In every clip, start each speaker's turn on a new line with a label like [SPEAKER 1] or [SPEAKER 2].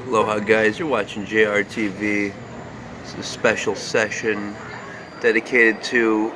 [SPEAKER 1] Aloha guys, you're watching JRTV. It's a special session dedicated to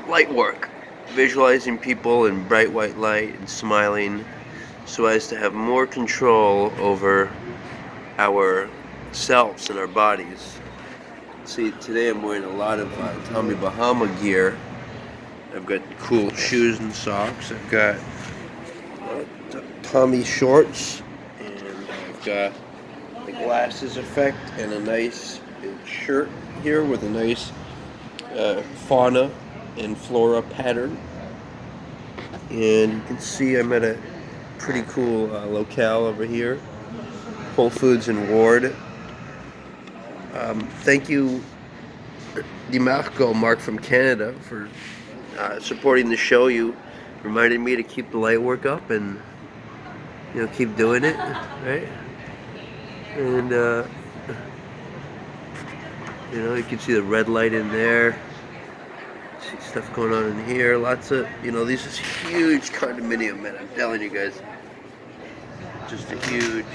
[SPEAKER 1] light work, visualizing people in bright white light and smiling so as to have more control over our selves and our bodies. See, today I'm wearing a lot of Tommy Bahama gear. I've got cool shoes and socks. I've got Tommy shorts, and I've got the glasses effect and a nice shirt here with a nice fauna and flora pattern. And you can see I'm at a pretty cool locale over here, Whole Foods in Ward. Thank you, Mark from Canada, for supporting the show. You reminded me to keep the light work up and keep doing it, right? And you can see the red light in there. See stuff going on in here. Lots of, these is huge condominium, man. I'm telling you guys, just a huge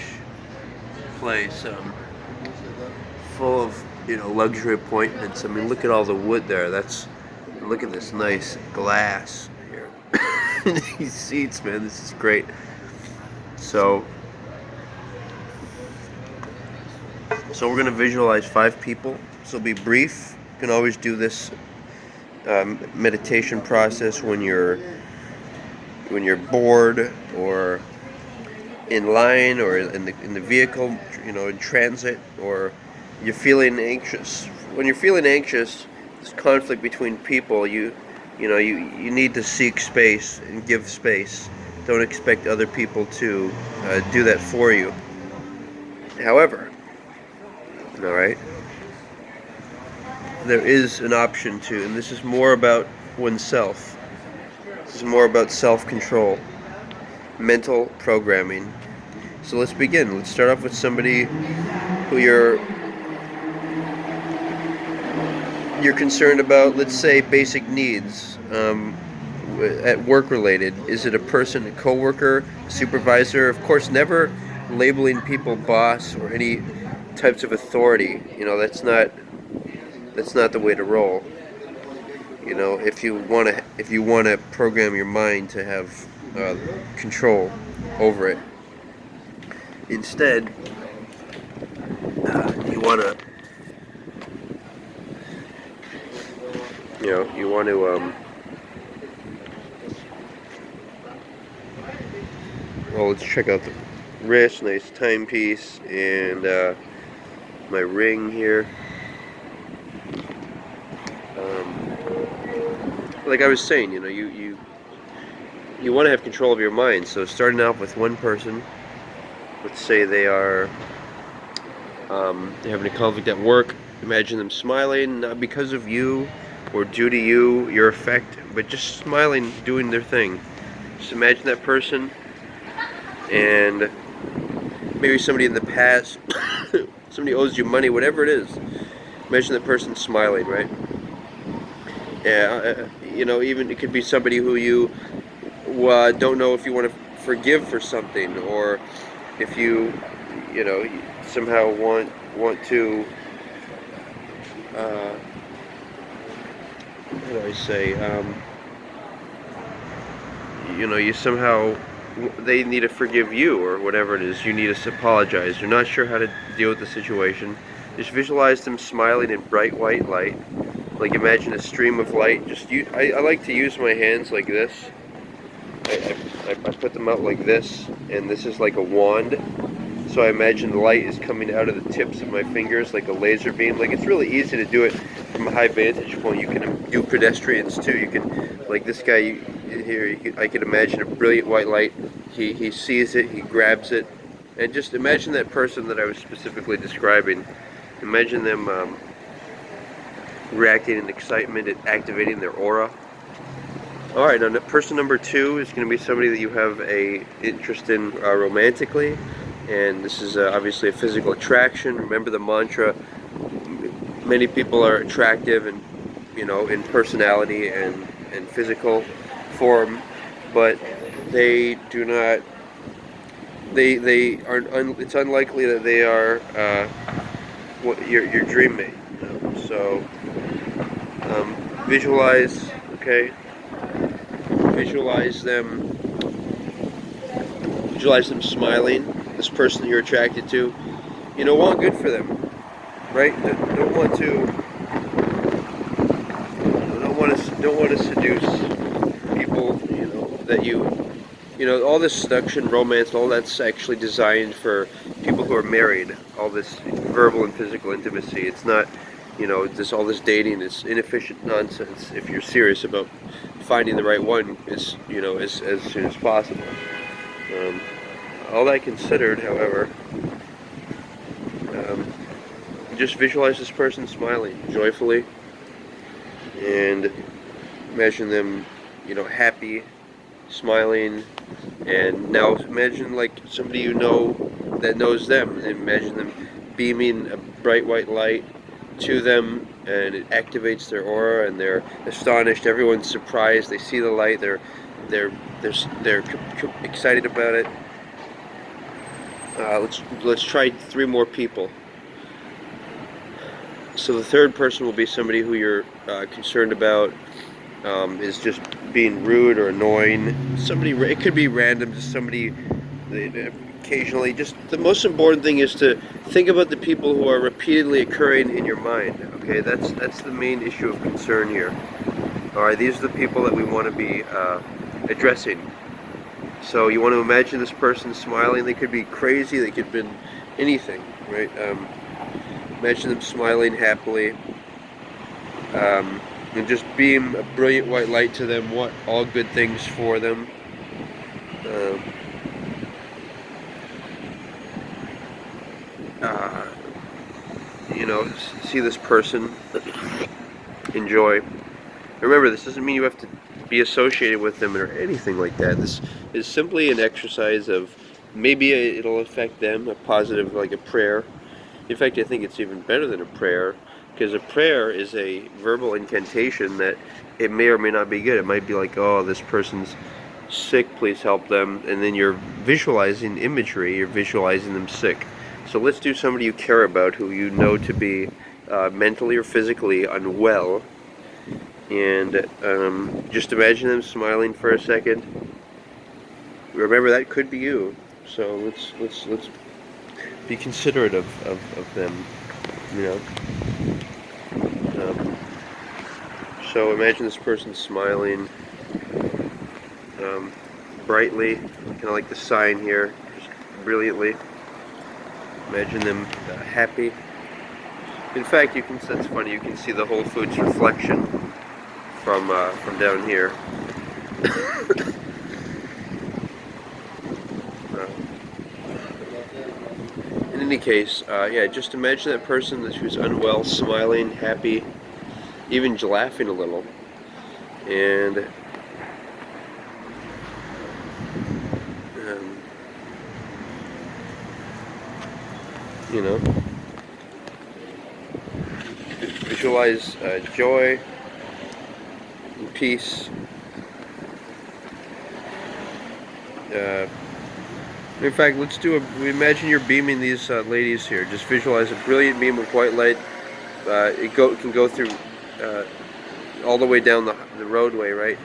[SPEAKER 1] place, full of luxury appointments. I mean, look at all the wood there. Look at this nice glass here. These seats, man. This is great. So we're gonna visualize 5 people. So it'll be brief. You can always do this meditation process when you're bored or in line or in the vehicle, in transit, or you're feeling anxious. When you're feeling anxious, this conflict between people, you need to seek space and give space. Don't expect other people to do that for you. However, all right, there is an option to, and this is more about oneself. This is more about self-control, mental programming. So let's begin. Let's start off with somebody who you're concerned about. Let's say basic needs at work related. Is it a person, a coworker, a supervisor? Of course, never labeling people boss or any types of authority. That's not the way to roll. If you want to program your mind to have control over it, instead you want to well, let's check out the wrist, nice timepiece, and my ring here. Like I was saying, you want to have control of your mind. So starting out with one person, let's say they're having a conflict at work. Imagine them smiling, not because of you or due to you, your effect, but just smiling, doing their thing. Just imagine that person, and maybe somebody in the past, somebody owes you money, whatever it is. Imagine that person smiling, right? Yeah, even it could be somebody who you don't know if you want to forgive for something, or if you somehow want to how do I say, you somehow, they need to forgive you, or whatever it is, you need to apologize. You're not sure how to deal with the situation. Just visualize them smiling in bright white light. Like imagine a stream of light. I like to use my hands like this. I put them out like this, and this is like a wand. So I imagine the light is coming out of the tips of my fingers like a laser beam. Like, it's really easy to do it from a high vantage point. You can do pedestrians too. You can, like this guy here, I can imagine a brilliant white light. He sees it, he grabs it, and just imagine that person that I was specifically describing. Imagine them reacting in excitement and activating their aura. Alright, now person number 2 is going to be somebody that you have a interest in romantically, and this is obviously a physical attraction. Remember the mantra, many people are attractive and in personality and physical form, but they do not they are. It's unlikely that they are your dream mate. So visualize, okay? Visualize them. Visualize them smiling. This person you're attracted to. Want good for them, right? Don't want to. Don't want to seduce people. That all this seduction, romance, all that's actually designed for people who are married. All this verbal and physical intimacy. It's not, all this dating is inefficient nonsense. If you're serious about finding the right one, as soon as possible. All that considered, however, just visualize this person smiling joyfully, and imagine them, happy, smiling. And now imagine like somebody that knows them, and imagine them beaming a bright white light to them, and it activates their aura, and they're astonished. Everyone's surprised. They see the light. They're excited about it. Let's try 3 more people. So the third person will be somebody who you're concerned about is just being rude or annoying. It could be random, just somebody occasionally. Just the most important thing is to think about the people who are repeatedly occurring in your mind. Okay, that's the main issue of concern here. All right, these are the people that we want to be addressing. So you want to imagine this person smiling. They could be crazy. They could have been anything, right? Imagine them smiling happily, and just beam a brilliant white light to them. Want all good things for them. See this person enjoy. Remember, this doesn't mean you have to be associated with them or anything like that. This is simply an exercise of maybe it'll affect them, a positive, like a prayer. In fact, I think it's even better than a prayer, because a prayer is a verbal incantation that it may or may not be good. It might be like, oh, this person's sick, please help them. And then you're visualizing imagery, you're visualizing them sick. So let's do somebody you care about who you know to be mentally or physically unwell. And just imagine them smiling for a second. Remember, that could be you. So let's be considerate of them, So imagine this person smiling brightly, kind of like the sign here, just brilliantly. Imagine them happy. In fact, that's funny. You can see the Whole Foods reflection from down here. In any case, just imagine that person who's unwell, smiling, happy, even laughing a little, and visualize joy and peace. In fact, imagine you're beaming these ladies here. Just visualize a brilliant beam of white light. It can go through all the way down the roadway, right?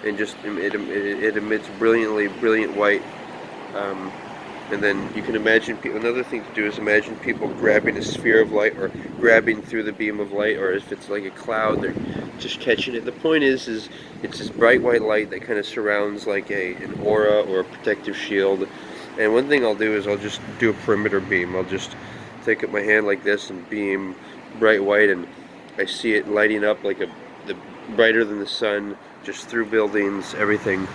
[SPEAKER 1] And just it emits brilliant white. And then you can imagine, another thing to do is imagine people grabbing a sphere of light, or grabbing through the beam of light, or if it's like a cloud, they're just catching it. The point is it's this bright white light that kind of surrounds like an aura or a protective shield. And one thing I'll do is I'll just do a perimeter beam. I'll just take up my hand like this and beam bright white, and I see it lighting up like the brighter than the sun, just through buildings, everything,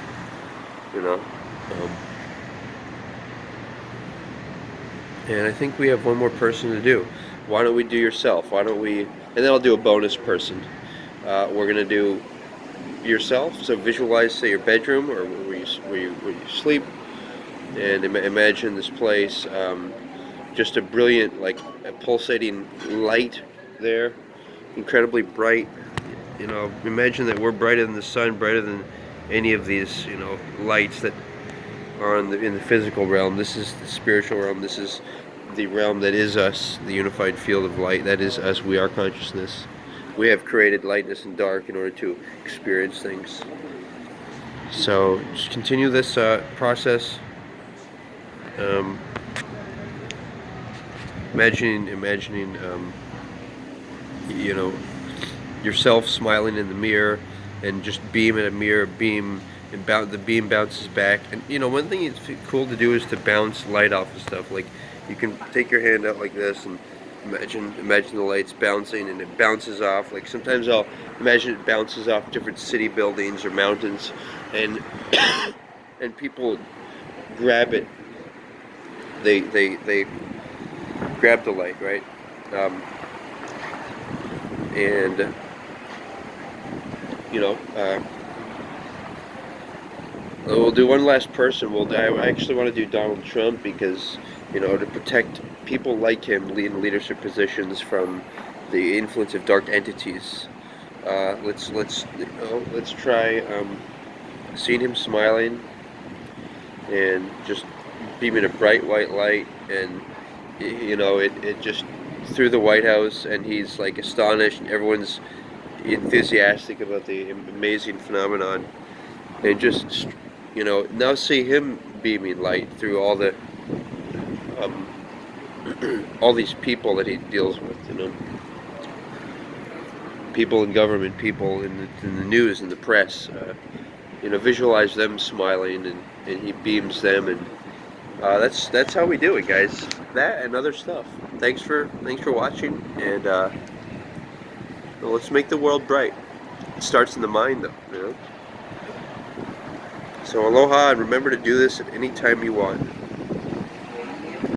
[SPEAKER 1] And I think we have one more person to do. Why don't we do yourself? And then I'll do a bonus person. We're gonna do yourself. So visualize, say, your bedroom or where you sleep, and imagine this place, just a brilliant, like a pulsating light there, incredibly bright. Imagine that we're brighter than the sun, brighter than any of these, lights that in the physical realm. This is the spiritual realm. This is the realm that is us, the unified field of light. That is us. We are consciousness. We have created lightness and dark in order to experience things. So just continue this process. Um, imagining, you know, yourself smiling in the mirror, and just beam at a mirror, beam, and the beam bounces back. And you know, one thing it's cool to do is to bounce light off of stuff. Like you can take your hand out like this and imagine the lights bouncing, and it bounces off. Like sometimes I'll imagine it bounces off different city buildings or mountains, and and people grab it. They grab the light, right? And you know, we'll do one last person. I actually want to do Donald Trump because, you know, to protect people like him in leadership positions from the influence of dark entities. Let's try seeing him smiling and just beaming a bright white light, and you know, it just through the White House, and he's like astonished, and everyone's enthusiastic about the amazing phenomenon, and just, you know, now see him beaming light through all the um, all these people that he deals with, you know, people in government, people in the news, in the press, you know, visualize them smiling, and he beams them, and that's how we do it, guys. That and other stuff. Thanks for watching, and well, let's make the world bright. It starts in the mind, though, you know. So aloha, and remember to do this at any time you want.